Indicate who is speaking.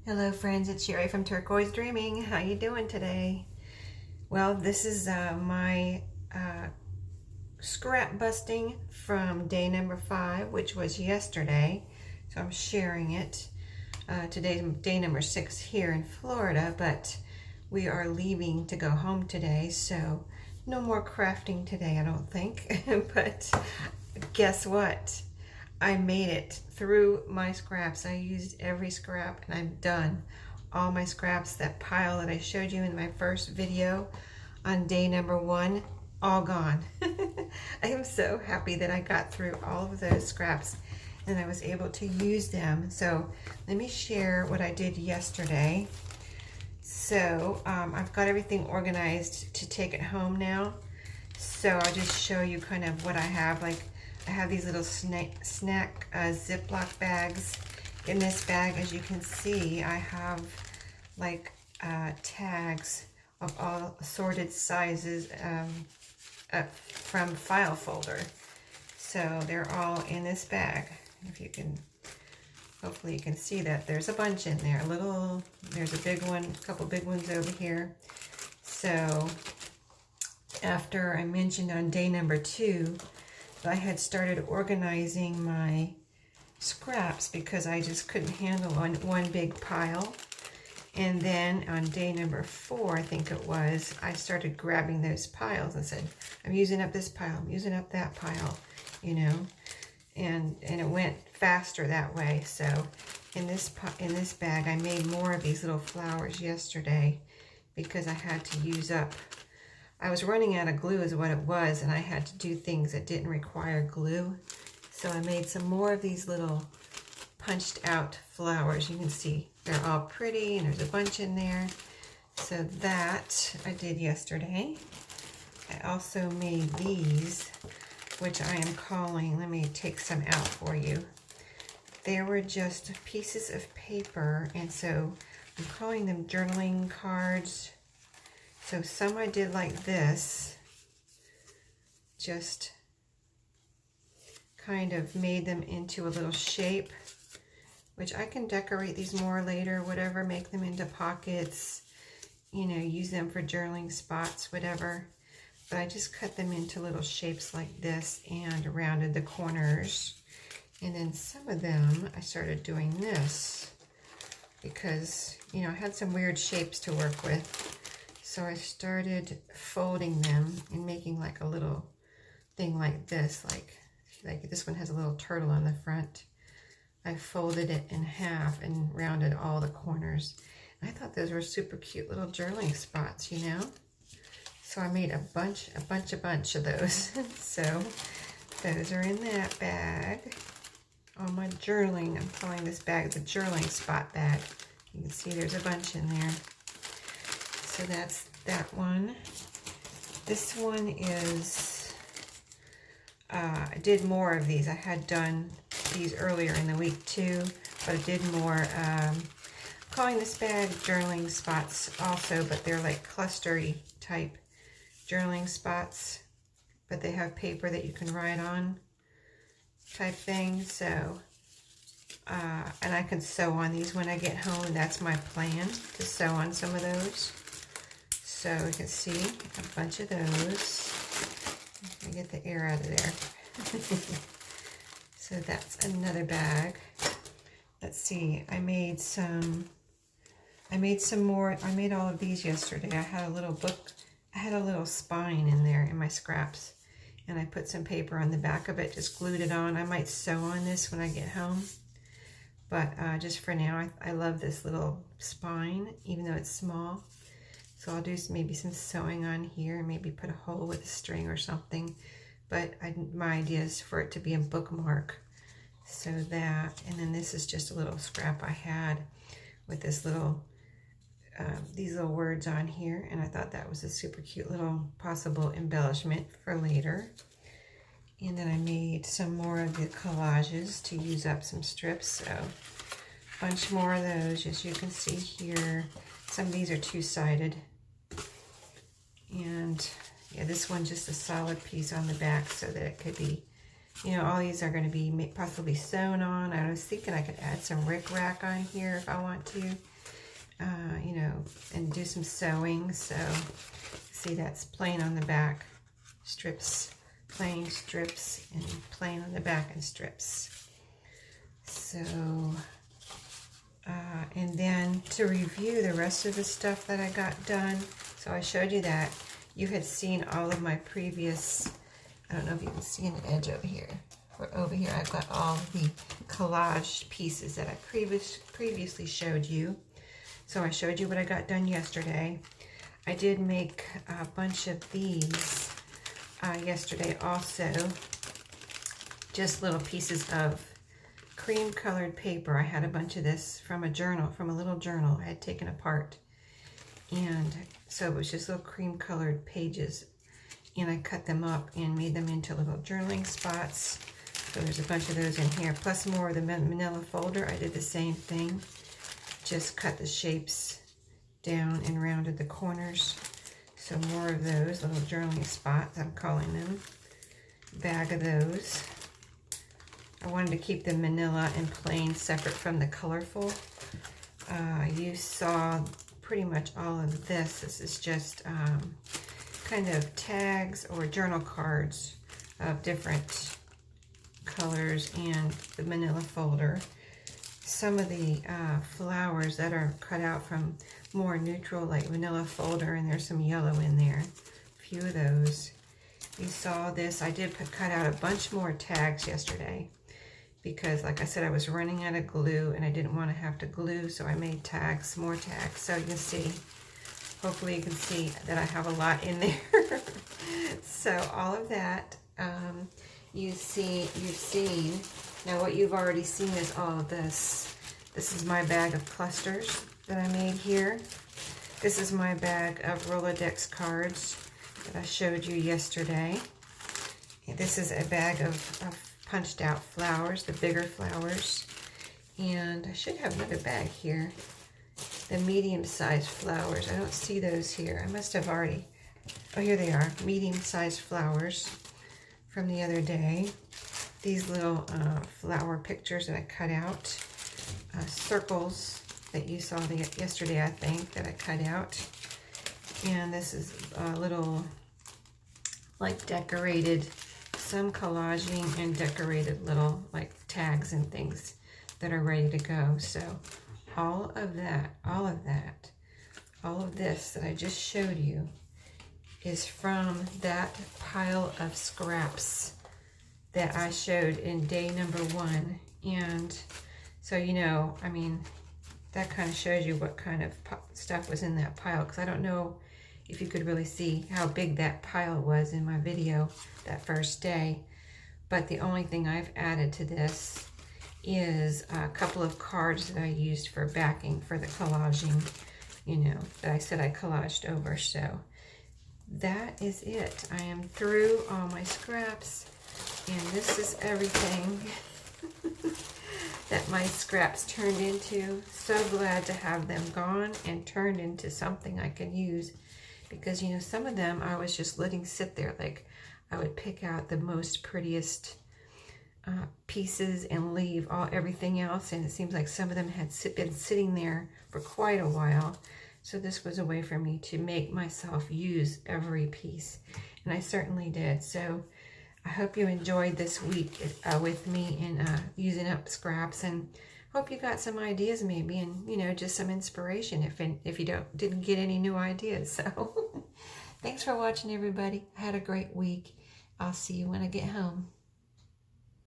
Speaker 1: Hello friends, it's Sheree from Turquoise Dreaming. How you doing today? Well, this is my scrap busting from day number 5, which was yesterday. So I'm sharing it. Today's day number 6 here in Florida, but we are leaving to go home today, so no more crafting today, I don't think. But guess what? I made it through my scraps. I used every scrap and I'm done. All my scraps, that pile that I showed you in my first video on day number 1, all gone. I am so happy that I got through all of those scraps and I was able to use them. So let me share what I did yesterday. So I've got everything organized to take it home now. So I'll just show you kind of what I have. Like, I have these little snack Ziploc bags. In this bag, as you can see, I have like tags of all assorted sizes from file folder. So they're all in this bag. If you can, hopefully you can see that. There's a bunch in there. There's a big one, a couple big ones over here. So after I mentioned on day number 2, I had started organizing my scraps because I just couldn't handle one big pile. And then on day number 4, I think it was, I started grabbing those piles and said, I'm using up this pile, I'm using up that pile, you know, and it went faster that way. So in this bag, I made more of these little flowers yesterday because I had to use up. I was running out of glue is what it was, and I had to do things that didn't require glue. So I made some more of these little punched out flowers. You can see they're all pretty, and there's a bunch in there. So that I did yesterday. I also made these, which I am calling, let me take some out for you. They were just pieces of paper, and so I'm calling them journaling cards. So some I did like this, just kind of made them into a little shape, which I can decorate these more later, whatever, make them into pockets, you know, use them for journaling spots, whatever. But I just cut them into little shapes like this and rounded the corners. And then some of them I started doing this because, you know, I had some weird shapes to work with. So I started folding them and making like a little thing like this, like this one has a little turtle on the front. I folded it in half and rounded all the corners. I thought those were super cute little journaling spots, you know? So I made a bunch of those. So those are in that bag. On my journaling, I'm calling this bag the journaling spot bag. You can see there's a bunch in there. So that's that one. This one is, I did more of these. I had done these earlier in the week too, but I did more. Calling this bag journaling spots also, but they're like clustery type journaling spots, but they have paper that you can write on type thing. So, and I can sew on these when I get home. That's my plan, to sew on some of those. So you can see a bunch of those. Let me get the air out of there. So that's another bag. Let's see, I made more. I made all of these yesterday. I had a little book, I had a little spine in there in my scraps, and I put some paper on the back of it, just glued it on. I might sew on this when I get home, but just for now, I love this little spine, even though it's small. So I'll do maybe some sewing on here, maybe put a hole with a string or something. But my idea is for it to be a bookmark. So that, and then this is just a little scrap I had with this little, these little words on here. And I thought that was a super cute little possible embellishment for later. And then I made some more of the collages to use up some strips. So a bunch more of those, as you can see here. Some of these are two-sided. And yeah, this one's just a solid piece on the back so that it could be, you know, all these are going to be possibly sewn on. I was thinking I could add some rickrack on here if I want to. you know, and do some sewing. So see, that's plain on the back, strips, plain strips, and plain on the back and strips. So, and then to review the rest of the stuff that I got done. So I showed you that. You had seen all of my previous, I don't know if you can see an edge over here. Or over here, I've got all the collage pieces that I previously showed you. So I showed you what I got done yesterday. I did make a bunch of these yesterday also. Just little pieces of cream colored paper. I had a bunch of this from a journal, from a little journal I had taken apart. And so it was just little cream colored pages. And I cut them up and made them into little journaling spots. So there's a bunch of those in here. Plus more of the manila folder. I did the same thing. Just cut the shapes down and rounded the corners. So more of those little journaling spots, I'm calling them. Bag of those. I wanted to keep the manila and plain separate from the colorful. You saw pretty much all of this. This is just kind of tags or journal cards of different colors and the manila folder. Some of the flowers that are cut out from more neutral like manila folder, and there's some yellow in there. A few of those. You saw this. I did cut out a bunch more tags yesterday because, like I said, I was running out of glue and I didn't want to have to glue, so I made tags, more tags. So you can see, hopefully you can see that I have a lot in there. So all of that, you've seen. Now what you've already seen is all of this. This is my bag of clusters that I made here. This is my bag of Rolodex cards that I showed you yesterday. And this is a bag of punched out flowers, the bigger flowers. And I should have another bag here. The medium-sized flowers. I don't see those here. I must have already, oh, here they are. Medium-sized flowers from the other day. These little flower pictures that I cut out. Circles that you saw yesterday, I think, that I cut out. And this is a little, like, decorated, some collaging and decorated little, like, tags and things that are ready to go. So all of this that I just showed you is from that pile of scraps that I showed in day number 1. And so, you know, I mean, that kind of shows you what kind of stuff was in that pile, because I don't know if you could really see how big that pile was in my video that first day. But the only thing I've added to this is a couple of cards that I used for backing for the collaging, you know, that I said I collaged over. So that is it. I am through all my scraps, and this is everything that my scraps turned into. So glad to have them gone and turned into something I can use, because, you know, some of them I was just letting sit there. Like, I would pick out the most prettiest pieces and leave everything else, and it seems like some of them had been sitting there for quite a while. So this was a way for me to make myself use every piece, and I certainly did. So I hope you enjoyed this week with me in using up scraps, and hope you got some ideas maybe, and, you know, just some inspiration if you didn't get any new ideas. So thanks for watching, everybody. I had a great week. I'll see you when I get home.